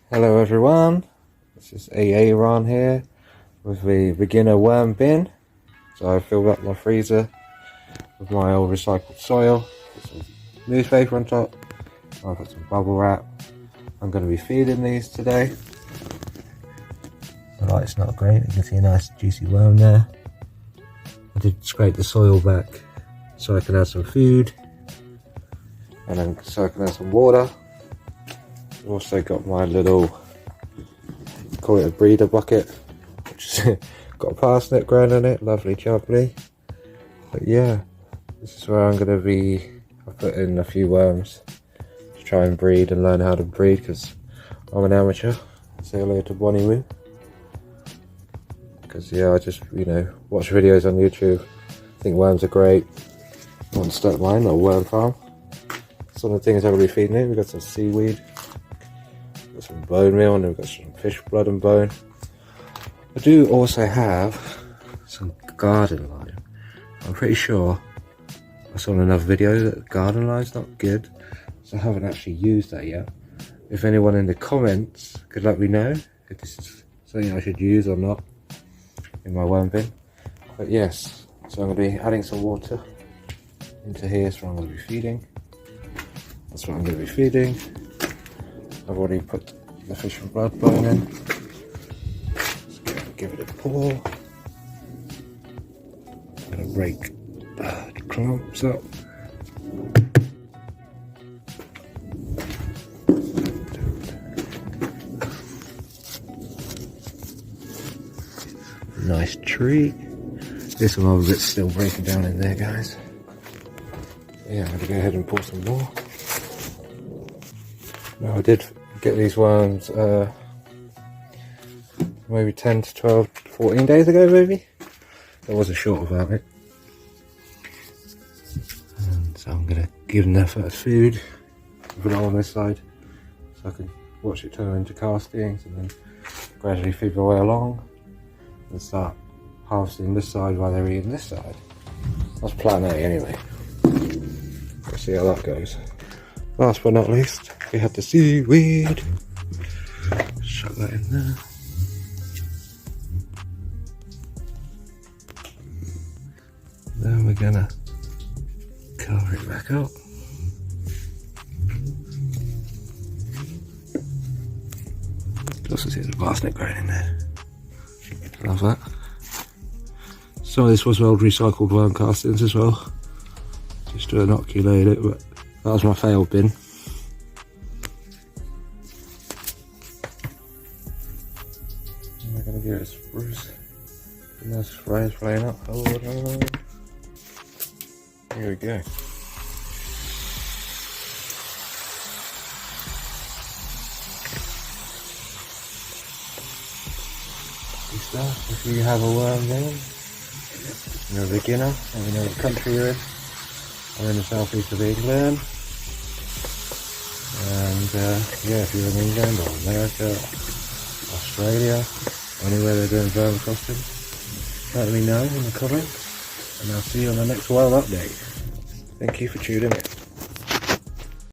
Hello everyone, this is Ron here with the beginner worm bin. So I filled up my freezer with my old recycled soil, put some newspaper on top, I've got some bubble wrap. I'm going to be feeding these today. The light's not great, you can see a nice juicy worm there. I did scrape the soil back so I can add some food and then so I can add some water. I've also got my little, call it a breeder bucket, which has got a parsnip growing in it, lovely jubbly. But yeah, this is where I'm going to be. I've put in a few worms to try and breed and learn how to breed because I'm an amateur. Say hello to Bonnie Woo. Because yeah, I just, watch videos on YouTube. I think worms are great. I want to start mine, a worm farm. Some of the things I'm going to be feeding it, we've got some seaweed. Got some bone meal and we've got some fish blood and bone. I do also have some garden lime. I'm pretty sure I saw in another video that garden lime's not good, so I haven't actually used that yet. If anyone in the comments could let me know if this is something I should use or not in my worm bin. But yes, so I'm going to be adding some water into here, so I'm going to be feeding. That's what I'm going to be feeding. I've already put the fish and blood bone in. Just give it a pour. I'm going to rake the clumps up. Nice tree. This one a bit still breaking down in there, guys. Yeah, I'm going to go ahead and pour some more. Now I did get these worms maybe 10 to 12, 14 days ago maybe. I wasn't sure about it. And so I'm going to give them their first food. Put it on this side so I can watch it turn into castings and then gradually feed my way along and start harvesting this side while they're eating this side. That's plan A anyway. We'll see how that goes. Last but not least, we have the seaweed. Chuck that in there. Then we're gonna cover it back up. Also see the parsnip growing in there. Love that. Some of this was old recycled worm castings as well, just to inoculate it, but that was my failed bin. We're going to give it a spruce. And those sprays playing up. Hold on. Here we go. Stuff. If you have a worm bin, you're a beginner, and you know what country you're in. I'm in the southeast of England, and yeah, if you're in England or America, Australia, anywhere they're doing vermicomposting, let me know in the comments, and I'll see you on the next worm update. Thank you for tuning in.